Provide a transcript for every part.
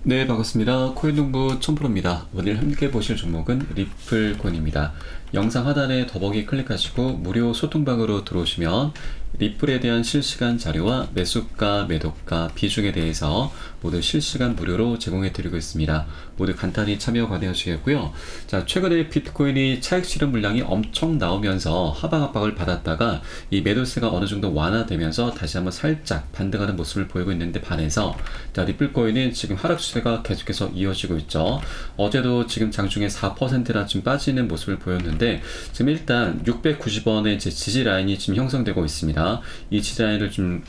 네, 반갑습니다. 코인농부 촌프로입니다. 오늘 함께 보실 종목은 리플코인입니다. 영상 하단에 더보기 클릭하시고 무료 소통방으로 들어오시면 리플에 대한 실시간 자료와 매수가, 매도가, 비중에 대해서 모두 실시간 무료로 제공해 드리고 있습니다. 모두 간단히 참여 가능하시겠고요. 자, 최근에 비트코인이 차익 실현 물량이 엄청 나오면서 하방 압박을 받았다가 이 매도세가 어느 정도 완화되면서 다시 한번 살짝 반등하는 모습을 보이고 있는데 반해서 자, 리플코인은 지금 하락 추세가 계속해서 이어지고 있죠. 어제도 지금 장중에 4%나 좀 빠지는 모습을 보였는데 지금 일단 690원의 지지 라인이 지금 형성되고 있습니다. 이 지지 라인을 좀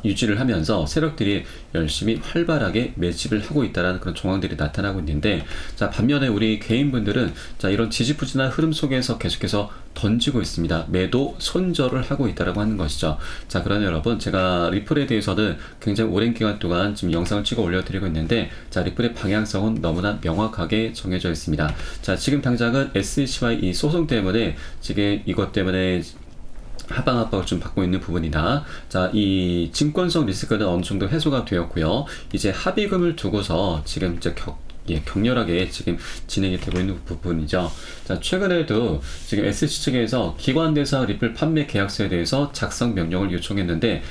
유지를 하면서 세력들이 열심히 활발하게 매집을 하고 있다는 그런 정황들이 나타나고 있는데, 자, 반면에 우리 개인분들은 자, 이런 지지부진한 흐름 속에서 계속해서 던지고 있습니다. 매도 손절을 하고 있다라고 하는 것이죠. 자, 그러나 여러분, 제가 리플에 대해서는 굉장히 오랜 기간 동안 지금 영상을 찍어 올려드리고 있는데, 자, 리플의 방향성은 너무나 명확하게 정해져 있습니다. 자, 지금 당장은 SEC와의 이 소송 때문에 지금 이것 때문에 하방 압박을 좀 받고 있는 부분이다. 자, 이 증권성 리스크는 어느 정도 해소가 되었고요. 이제 합의금을 두고서 지금 이제 격렬하게 지금 진행이 되고 있는 부분이죠. 자, 최근에도 지금 SC 측에서 기관대상 리플 판매 계약서에 대해서 작성 명령을 요청했는데,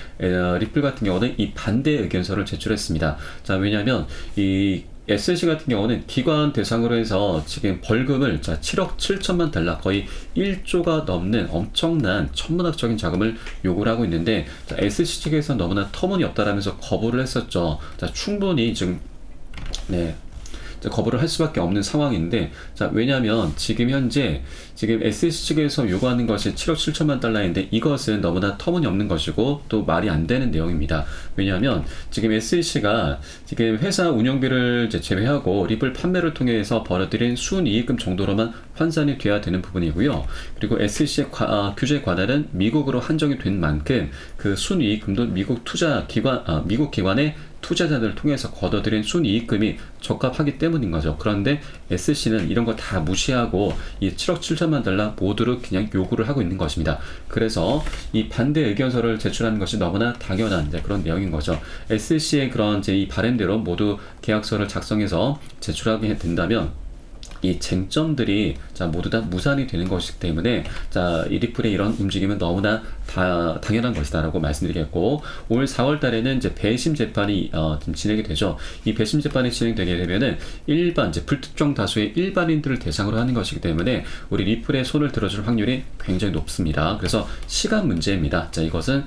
리플 같은 경우는 이 반대 의견서를 제출했습니다. 자, 왜냐하면 이 SC 같은 경우는 기관 대상으로 해서 지금 벌금을 7억 7천만 달러, 거의 1조가 넘는 엄청난 천문학적인 자금을 요구를 하고 있는데, 자, SC 측에서 너무나 터무니없다라면서 거부를 했었죠. 자, 충분히 지금 거부를 할 수밖에 없는 상황인데, 자, 왜냐하면 지금 현재 지금 SEC 측에서 요구하는 것이 7억 7천만 달러인데 이것은 너무나 터무니없는 것이고 또 말이 안 되는 내용입니다. 왜냐하면 지금 SEC가 지금 회사 운영비를 제외하고 리플 판매를 통해서 벌어들인 순이익금 정도로만 환산이 돼야 되는 부분이고요. 그리고 SEC의 규제 관할은 미국으로 한정이 된 만큼 그 순이익금도 미국 기관의 투자자들을 통해서 거둬들인 순이익금이 적합하기 때문인 거죠. 그런데 SC는 이런 거 다 무시하고 이 7억 7천만 달러 모두를 그냥 요구를 하고 있는 것입니다. 그래서 이 반대 의견서를 제출하는 것이 너무나 당연한 그런 내용인 거죠. SC의 그런 이 바램대로 모두 계약서를 작성해서 제출하게 된다면 이 쟁점들이 모두 다 무산이 되는 것이기 때문에 이 리플의 이런 움직임은 너무나 당연한 것이다라고 말씀드리겠고, 올 4월 달에는 이제 배심 재판이 좀 진행이 되죠. 이 배심 재판이 진행되게 되면은 불특정 다수의 일반인들을 대상으로 하는 것이기 때문에 우리 리플의 손을 들어줄 확률이 굉장히 높습니다. 그래서 시간 문제입니다. 자, 이것은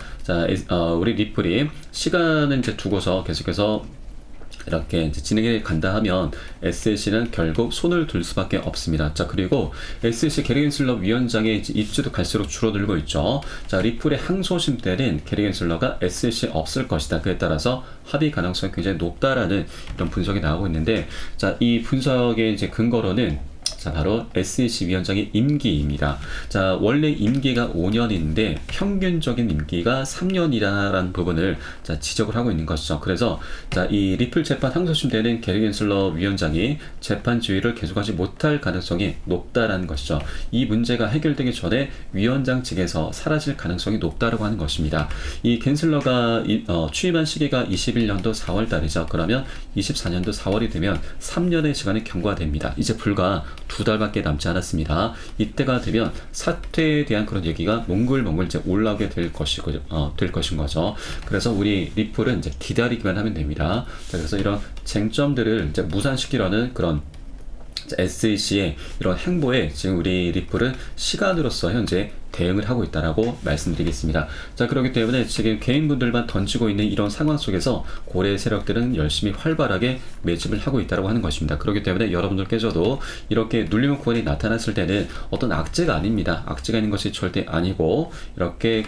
우리 리플이 시간을 두고서 계속해서 이렇게 이제 진행해 간다 하면 SEC는 결국 손을 둘 수밖에 없습니다. 자, 그리고 SEC 게리 겐슬러 위원장의 입지도 갈수록 줄어들고 있죠. 자, 리플의 항소심 때는 게리 겐슬러가 SEC에 없을 것이다. 그에 따라서 합의 가능성이 굉장히 높다라는 이런 분석이 나오고 있는데, 자, 이 분석의 이제 근거로는 바로 SEC 위원장의 임기입니다. 자, 원래 임기가 5년인데 평균적인 임기가 3년이라는 부분을 지적을 하고 있는 것이죠. 그래서 이 리플 재판 항소심 때는 게리 겐슬러 위원장이 재판 지휘를 계속하지 못할 가능성이 높다라는 것이죠. 이 문제가 해결되기 전에 위원장 측에서 사라질 가능성이 높다라고 하는 것입니다. 이 겐슬러가 취임한 시기가 21년도 4월 달이죠. 그러면 24년도 4월이 되면 3년의 시간이 경과됩니다. 이제 불과 2달밖에 남지 않았습니다. 이때가 되면 사퇴에 대한 그런 얘기가 몽글몽글 이제 올라오게 될 것인 거죠. 그래서 우리 리플은 이제 기다리기만 하면 됩니다. 자, 그래서 이런 쟁점들을 이제 무산시키려는 그런 SEC의 이런 행보에 지금 우리 리플은 시간으로서 현재 대응을 하고 있다라고 말씀드리겠습니다. 자, 그렇기 때문에 지금 개인분들만 던지고 있는 이런 상황 속에서 고래 세력들은 열심히 활발하게 매집을 하고 있다라고 하는 것입니다. 그렇기 때문에 여러분들께서도 이렇게 눌리는 코인이 나타났을 때는 어떤 악재가 아닙니다. 악재가 있는 것이 절대 아니고, 이렇게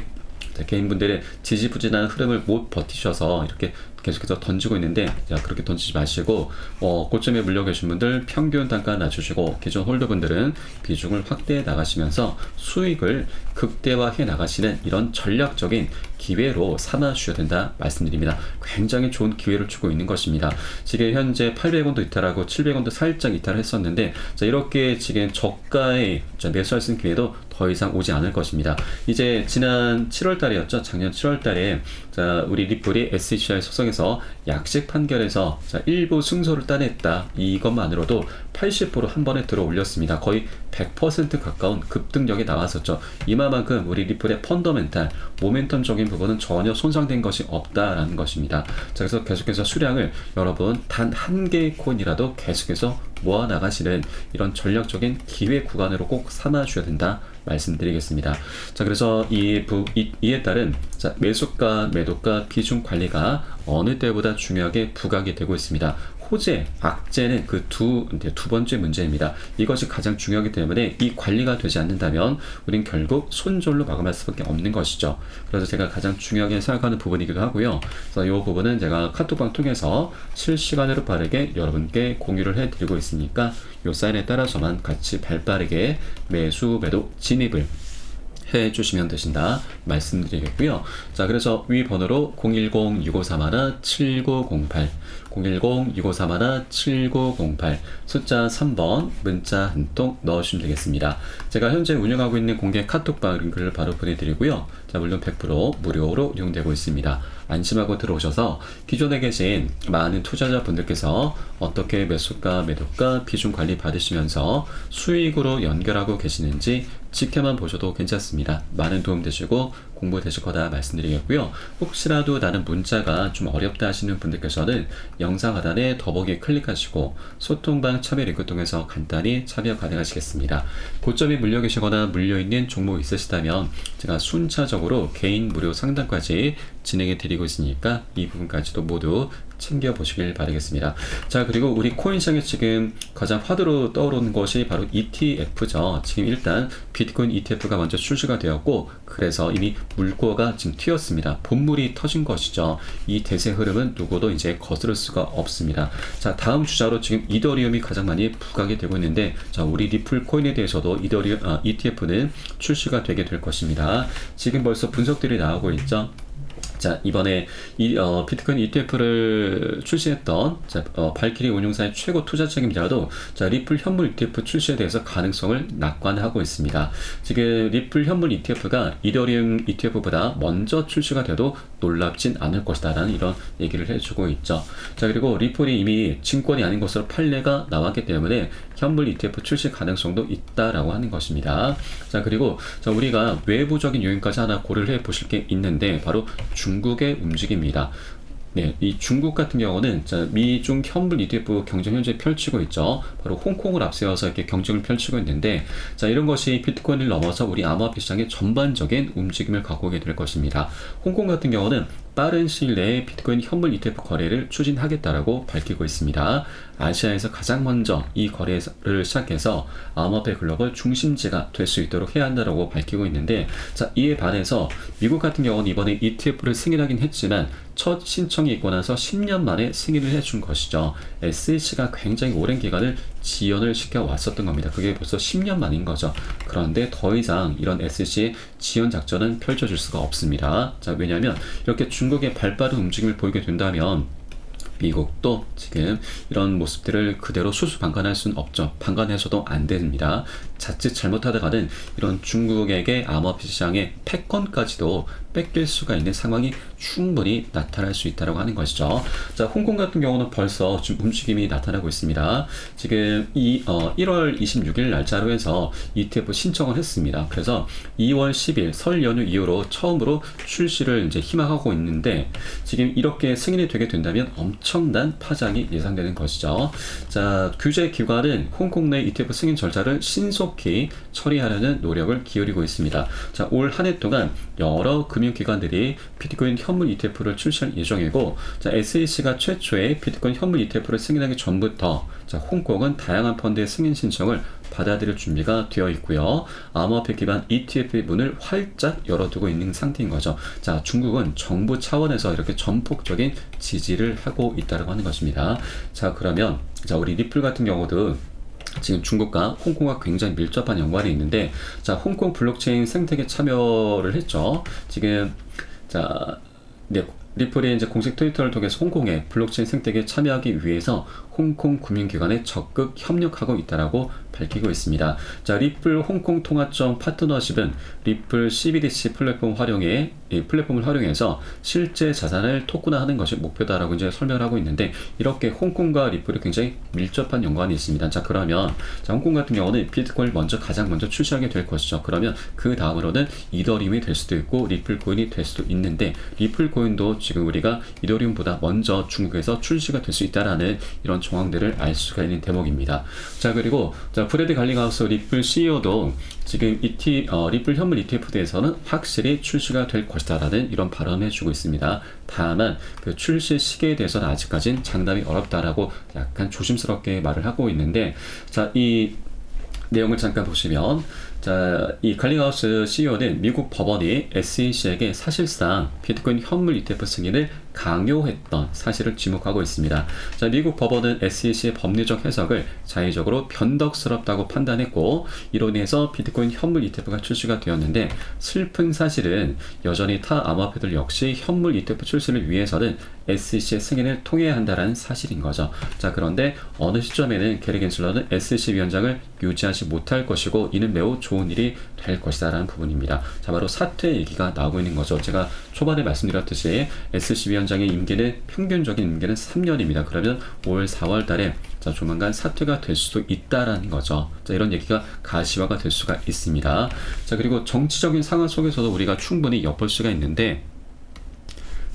개인분들의 지지부진한 흐름을 못 버티셔서 이렇게 계속해서 던지고 있는데, 자, 그렇게 던지지 마시고 고점에 물려 계신 분들 평균 단가 낮추시고, 기존 홀더분들은 비중을 확대해 나가시면서 수익을 극대화해 나가시는 이런 전략적인 기회로 삼아 주셔야 된다 말씀드립니다. 굉장히 좋은 기회를 주고 있는 것입니다. 지금 현재 800원도 이탈하고 700원도 살짝 이탈했었는데, 자, 이렇게 지금 저가에 매수할 수 있는 기회도 더 이상 오지 않을 것입니다. 이제 지난 7월 달이었죠. 작년 7월 달에 자, 우리 리플이 SEC에 소송에 시장에서 약식 판결에서 자, 일부 승소를 따냈다. 이것만으로도 80%한 번에 들어 올렸습니다. 거의 100% 가까운 급등력이 나왔었죠. 이만큼 우리 리플의 펀더멘탈, 모멘텀적인 부분은 전혀 손상된 것이 없다라는 것입니다. 자, 그래서 계속해서 수량을 여러분 단 한 개의 코인이라도 계속해서 모아 나가시는 이런 전략적인 기회 구간으로 꼭 삼아 주셔야 된다 말씀드리겠습니다. 자, 그래서 이에 따른 자, 매수가, 매도가 비중 관리가 어느 때보다 중요하게 부각이 되고 있습니다. 호재, 악재는 그 두 번째 문제입니다. 이것이 가장 중요하기 때문에 이 관리가 되지 않는다면 우린 결국 손절로 마감할 수밖에 없는 것이죠. 그래서 제가 가장 중요하게 생각하는 부분이기도 하고요. 그래서 이 부분은 제가 카톡방 통해서 실시간으로 빠르게 여러분께 공유를 해드리고 있으니까 이 사인에 따라서만 같이 발빠르게 매수, 매도, 진입을 해주시면 되신다 말씀드리겠고요. 자, 그래서 위 번호로 010-6531-7908 010-6531-7908 숫자 3번 문자 한 통 넣으시면 되겠습니다. 제가 현재 운영하고 있는 공개 카톡방 링크를 바로 보내드리고요. 자, 물론 100% 무료로 이용되고 있습니다. 안심하고 들어오셔서 기존에 계신 많은 투자자분들께서 어떻게 매수가, 매도가, 비중 관리 받으시면서 수익으로 연결하고 계시는지 지켜만 보셔도 괜찮습니다. 많은 도움 되시고 공부 되실 거다 말씀드리겠고요. 혹시라도 나는 문자가 좀 어렵다 하시는 분들께서는 영상 하단에 더보기 클릭하시고 소통방 참여 링크 통해서 간단히 참여 가능하시겠습니다. 고점이 물려 계시거나 물려있는 종목 있으시다면 제가 순차적으로 개인 무료 상담까지 진행해 드리고 있으니까 이 부분까지도 모두 챙겨보시길 바라겠습니다. 자, 그리고 우리 코인시장에 지금 가장 화두로 떠오르는 것이 바로 ETF죠. 지금 일단 비트코인 ETF가 먼저 출시가 되었고 그래서 이미 물꼬가 지금 튀었습니다. 본물이 터진 것이죠. 이 대세 흐름은 누구도 이제 거스를 수가 없습니다. 자, 다음 주자로 지금 이더리움이 가장 많이 부각이 되고 있는데 자, 우리 리플 코인에 대해서도 ETF는 출시가 되게 될 것입니다. 지금 벌써 분석들이 나오고 있죠. 자, 이번에 비트코인 ETF를 출시했던 발키리 운용사의 최고 투자 책임자도 자, 리플 현물 ETF 출시에 대해서 가능성을 낙관하고 있습니다. 지금 리플 현물 ETF가 이더리움 ETF보다 먼저 출시가 돼도 놀랍진 않을 것이다 라는 이런 얘기를 해주고 있죠. 자, 그리고 리플이 이미 증권이 아닌 것으로 판례가 나왔기 때문에 현물 ETF 출시 가능성도 있다라고 하는 것입니다. 자, 그리고 자, 우리가 외부적인 요인까지 하나 고려를 해 보실 게 있는데 바로 중국의 움직임입니다. 네, 이 중국 같은 경우는 자, 미중 현물 ETF 경쟁 현재 펼치고 있죠. 바로 홍콩을 앞세워서 이렇게 경쟁을 펼치고 있는데, 자, 이런 것이 비트코인을 넘어서 우리 암호화폐 시장의 전반적인 움직임을 갖고 오게 될 것입니다. 홍콩 같은 경우는 빠른 시일 내에 비트코인 현물 ETF 거래를 추진하겠다라고 밝히고 있습니다. 아시아에서 가장 먼저 이 거래를 시작해서 암호화폐 글로벌 중심지가 될 수 있도록 해야 한다라고 밝히고 있는데, 자, 이에 반해서 미국 같은 경우는 이번에 ETF를 승인하긴 했지만 첫 신청이 있고 나서 10년 만에 승인을 해준 것이죠. SEC가 굉장히 오랜 기간을 지연을 시켜 왔었던 겁니다. 그게 벌써 10년 만인 거죠. 그런데 더 이상 이런 SEC 지연 작전은 펼쳐질 수가 없습니다. 자, 왜냐하면 이렇게 중국의 발빠른 움직임을 보이게 된다면 미국도 지금 이런 모습들을 그대로 수수방관할 수는 없죠. 방관해서도 안 됩니다. 자칫 잘못하다가는 이런 중국에게 암호화폐 시장의 패권까지도 뺏길 수가 있는 상황이 충분히 나타날 수 있다고 하는 것이죠. 자, 홍콩 같은 경우는 벌써 지금 움직임이 나타나고 있습니다. 지금 1월 26일 날짜로 해서 ETF 신청을 했습니다. 그래서 2월 10일 설 연휴 이후로 처음으로 출시를 이제 희망하고 있는데 지금 이렇게 승인이 되게 된다면 엄청난 파장이 예상되는 것이죠. 자, 규제 기관은 홍콩 내 ETF 승인 절차를 신속히 처리하려는 노력을 기울이고 있습니다. 자, 올 한 해 동안 여러 금융기관들이 비트코인 현물 ETF를 출시할 예정이고, 자, SEC가 최초의 비트코인 현물 ETF를 승인하기 전부터 자, 홍콩은 다양한 펀드의 승인 신청을 받아들일 준비가 되어 있고요. 암호화폐 기반 ETF 문을 활짝 열어두고 있는 상태인 거죠. 자, 중국은 정부 차원에서 이렇게 전폭적인 지지를 하고 있다고 하는 것입니다. 자, 그러면 자, 우리 리플 같은 경우도 지금 중국과 홍콩과 굉장히 밀접한 연관이 있는데, 자, 홍콩 블록체인 생태계 참여를 했죠. 지금 자, 네, 리플이 이제 공식 트위터를 통해서 홍콩의 블록체인 생태계에 참여하기 위해서 홍콩 금융기관에 적극 협력하고 있다라고 밝히고 있습니다. 자, 리플 홍콩 통화점 파트너십은 리플 CBDC 플랫폼 활용에 이 플랫폼을 활용해서 실제 자산을 토큰화하는 것이 목표다라고 이제 설명을 하고 있는데, 이렇게 홍콩과 리플이 굉장히 밀접한 연관이 있습니다. 자, 그러면 자, 홍콩 같은 경우는 비트코인을 가장 먼저 출시하게 될 것이죠. 그러면 그 다음으로는 이더리움이 될 수도 있고 리플 코인이 될 수도 있는데, 리플 코인도 지금 우리가 이더리움보다 먼저 중국에서 출시가 될 수 있다라는 이런 정황들을 알 수가 있는 대목입니다. 자, 그리고 자, 프레드 갈링하우스 리플 CEO도 지금 리플 현물 ETF에 대해서는 확실히 출시가 될 것이다라는 이런 발언을 해주고 있습니다. 다만 그 출시 시기에 대해서는 아직까진 장담이 어렵다라고 약간 조심스럽게 말을 하고 있는데, 자, 이 내용을 잠깐 보시면, 자, 이 갈링하우스 CEO는 미국 법원이 SEC에게 사실상 비트코인 현물 ETF 승인을 강요했던 사실을 지목하고 있습니다. 자, 미국 법원은 SEC의 법리적 해석을 자의적으로 변덕스럽다고 판단했고, 이로 인해서 비트코인 현물 ETF가 출시가 되었는데, 슬픈 사실은 여전히 타 암호화폐들 역시 현물 ETF 출시를 위해서는 SEC의 승인을 통해야 한다는 사실인 거죠. 자, 그런데 어느 시점에는 게리 겐슬러는 SEC 위원장을 유지하지 못할 것이고, 이는 매우 좋은 일이 될 것이다 라는 부분입니다. 자, 바로 사퇴 얘기가 나오고 있는 거죠. 제가 초반에 말씀드렸듯이 SEC 위원장의 임기는, 평균적인 임기는 3년입니다. 그러면 올 4월 달에 자, 조만간 사퇴가 될 수도 있다라는 거죠. 자, 이런 얘기가 가시화가 될 수가 있습니다. 자, 그리고 정치적인 상황 속에서도 우리가 충분히 엿볼 수가 있는데,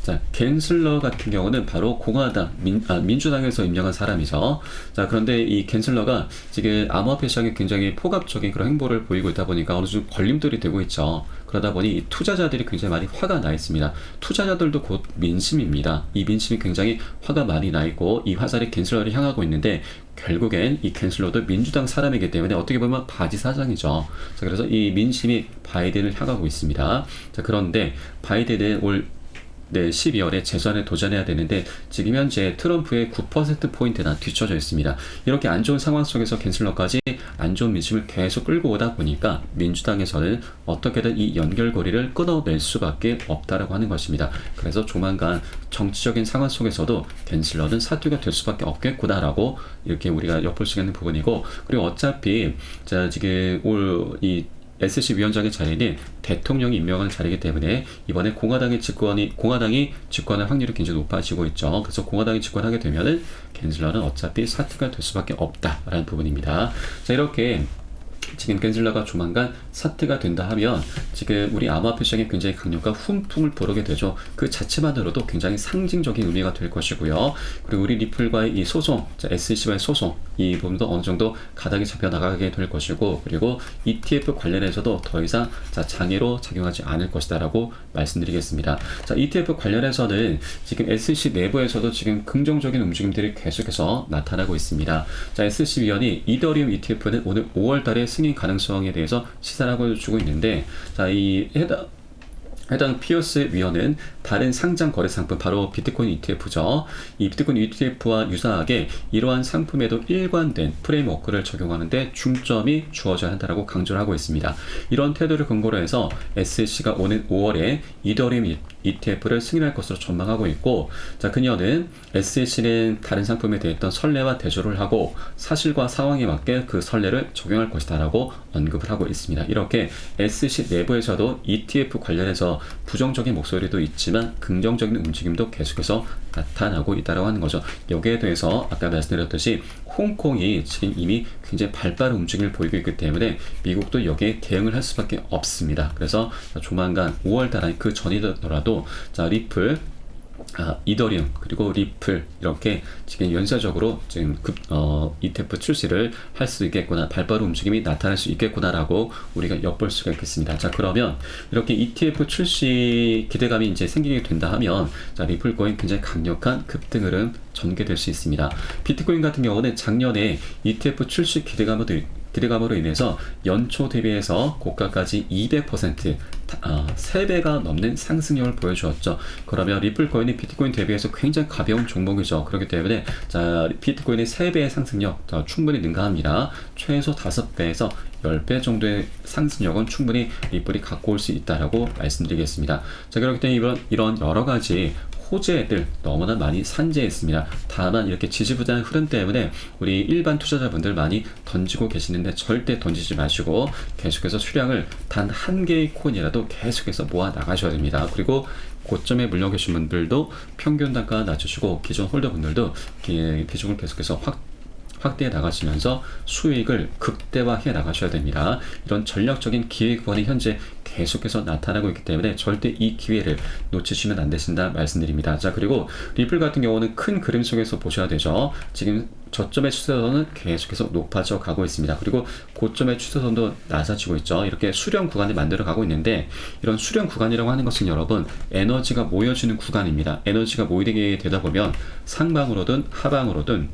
자, 겐슬러 같은 경우는 바로 공화당, 민주당에서 임명한 사람이죠. 자, 그런데 이 겐슬러가 지금 암호화폐 시장에 굉장히 포갑적인 그런 행보를 보이고 있다 보니까 어느 정도 걸림돌이 되고 있죠. 그러다 보니 이 투자자들이 굉장히 많이 화가 나 있습니다. 투자자들도 곧 민심입니다. 이 민심이 굉장히 화가 많이 나 있고, 이 화살이 겐슬러를 향하고 있는데, 결국엔 이 겐슬러도 민주당 사람이기 때문에 어떻게 보면 바지 사장이죠. 자, 그래서 이 민심이 바이든을 향하고 있습니다. 자, 그런데 바이든은 올 12월에 재선에 도전해야 되는데, 지금 현재 트럼프의 9%포인트나 뒤쳐져 있습니다. 이렇게 안 좋은 상황 속에서 겐슬러까지 안 좋은 민심을 계속 끌고 오다 보니까 민주당에서는 어떻게든 이 연결고리를 끊어낼 수밖에 없다라고 하는 것입니다. 그래서 조만간 정치적인 상황 속에서도 겐슬러는 사퇴가 될 수밖에 없겠구나라고 이렇게 우리가 엿볼 수 있는 부분이고, 그리고 어차피 자, 지금 올 이 SEC 위원장의 자리는 대통령이 임명하는 자리이기 때문에 이번에 공화당이 집권할 확률이 굉장히 높아지고 있죠. 그래서 공화당이 집권하게 되면은 겐슬러는 어차피 사퇴가 될 수밖에 없다라는 부분입니다. 자, 이렇게 지금 겐슬러가 조만간 사퇴가 된다 하면 지금 우리 암호화폐 시장에 굉장히 강력한 훈풍을 부르게 되죠. 그 자체만으로도 굉장히 상징적인 의미가 될 것이고요. 그리고 우리 리플과의 이 소송, SEC와의 소송, 이 부분도 어느 정도 가닥이 잡혀 나가게 될 것이고, 그리고 ETF 관련해서도 더 이상 장애로 작용하지 않을 것이다라고 말씀드리겠습니다. 자, ETF 관련해서는 지금 SEC 내부에서도 지금 긍정적인 움직임들이 계속해서 나타나고 있습니다. 자, SEC 위원이 이더리움 ETF는 오늘 5월달에 승인 가능성에 대해서 시사를 하고 주고 있는데, 자, 이 해당 피어스 위원은 다른 상장 거래 상품, 바로 비트코인 ETF죠. 이 비트코인 ETF와 유사하게 이러한 상품에도 일관된 프레임워크를 적용하는데 중점이 주어져야 한다고 강조를 하고 있습니다. 이런 태도를 근거로 해서 SEC가 오는 5월에 이더리움 ETF를 승인할 것으로 전망하고 있고, 자, 그녀는 SEC는 다른 상품에 대했던 선례와 대조를 하고 사실과 상황에 맞게 그 선례를 적용할 것이다라고 언급을 하고 있습니다. 이렇게 SEC 내부에서도 ETF 관련해서 부정적인 목소리도 있지만 긍정적인 움직임도 계속해서 나타나고 있다고 하는 거죠. 여기에 대해서 아까 말씀드렸듯이 홍콩이 지금 이미 굉장히 발빠른 움직임을 보이고 있기 때문에 미국도 여기에 대응을 할 수밖에 없습니다. 그래서 조만간 5월달 아니 그 전이더라도 자, 리플, 이더리움 그리고 리플 이렇게 지금 연쇄적으로 지금 ETF 출시를 할 수 있겠구나, 발빠른 움직임이 나타날 수 있겠구나라고 우리가 엿볼 수가 있겠습니다. 자, 그러면 이렇게 ETF 출시 기대감이 이제 생기게 된다 하면 자, 리플 코인 굉장히 강력한 급등 흐름 전개될 수 있습니다. 비트코인 같은 경우는 작년에 ETF 출시 기대감으로 인해서 연초 대비해서 고가까지 200% 3배가 넘는 상승력을 보여주었죠. 그러면 리플 코인이 비트코인 대비해서 굉장히 가벼운 종목이죠. 그렇기 때문에 자, 비트코인의 3배의 상승력 충분히 능가합니다. 최소 5배에서 10배 정도의 상승력은 충분히 리플이 갖고 올 수 있다라고 말씀드리겠습니다. 자, 그렇기 때문에 이런 여러 가지 호재들 너무나 많이 산재했습니다. 다만 이렇게 지지부진한 흐름 때문에 우리 일반 투자자분들 많이 던지고 계시는데 절대 던지지 마시고 계속해서 수량을 단 한 개의 코인이라도 계속해서 모아 나가셔야 됩니다. 그리고 고점에 물려 계신 분들도 평균 단가 낮추시고 기존 홀더분들도 비중을 계속해서 확대해 나가시면서 수익을 극대화해 나가셔야 됩니다. 이런 전략적인 기회 구간이 현재 계속해서 나타나고 있기 때문에 절대 이 기회를 놓치시면 안 되신다 말씀드립니다. 자, 그리고 리플 같은 경우는 큰 그림 속에서 보셔야 되죠. 지금 저점의 추세선은 계속해서 높아져 가고 있습니다. 그리고 고점의 추세선도 낮아지고 있죠. 이렇게 수렴 구간을 만들어 가고 있는데, 이런 수렴 구간이라고 하는 것은 여러분 에너지가 모여지는 구간입니다. 에너지가 모이게 되다 보면 상방으로든 하방으로든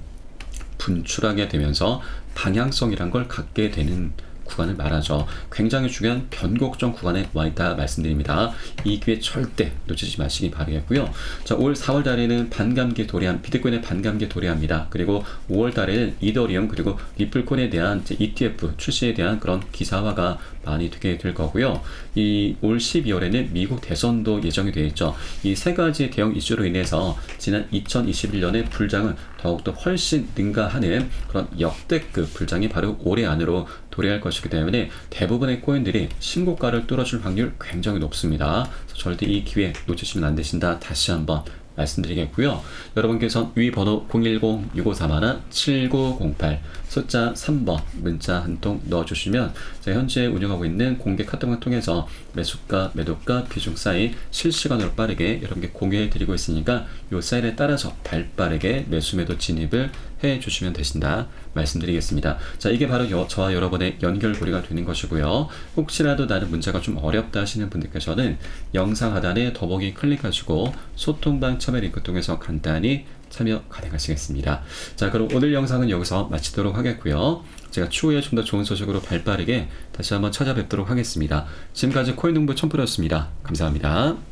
분출하게 되면서 방향성이란 걸 갖게 되는 구간을 말하죠. 굉장히 중요한 변곡점 구간에 와 있다 말씀드립니다. 이 기회 절대 놓치지 마시기 바라겠고요. 자, 올 4월 달에는 반감기 도래한 비트코인의 반감기 도래합니다. 그리고 5월 달에는 이더리움 그리고 리플코인에 대한 ETF 출시에 대한 그런 기사화가 많이 되게 될 거고요. 이 올 12월에는 미국 대선도 예정이 되어 있죠. 이 세 가지 대형 이슈로 인해서 지난 2021년의 불장은 더욱더 훨씬 능가하는 그런 역대급 불장이 바로 올해 안으로 도래할 것이기 때문에 대부분의 코인들이 신고가를 뚫어줄 확률 굉장히 높습니다. 그래서 절대 이 기회 놓치시면 안 되신다. 다시 한번 말씀드리겠고요. 여러분께서 위 번호 010-6541-7908 숫자 3번 문자 한 통 넣어주시면 제가 현재 운영하고 있는 공개 카톡을 통해서 매수가, 매도가, 비중 사이 실시간으로 빠르게 여러분께 공유해 드리고 있으니까 이 사인에 따라서 발빠르게 매수, 매도 진입을 해 주시면 되신다 말씀드리겠습니다. 자, 이게 바로 저와 여러분의 연결고리가 되는 것이고요. 혹시라도 나는 문제가 좀 어렵다 하시는 분들께서는 영상 하단에 더보기 클릭하시고 소통방 참여 링크 통해서 간단히 참여 가능하시겠습니다. 자, 그럼 오늘 영상은 여기서 마치도록 하겠고요. 제가 추후에 좀 더 좋은 소식으로 발빠르게 다시 한번 찾아뵙도록 하겠습니다. 지금까지 코인농부 첨프였습니다. 감사합니다.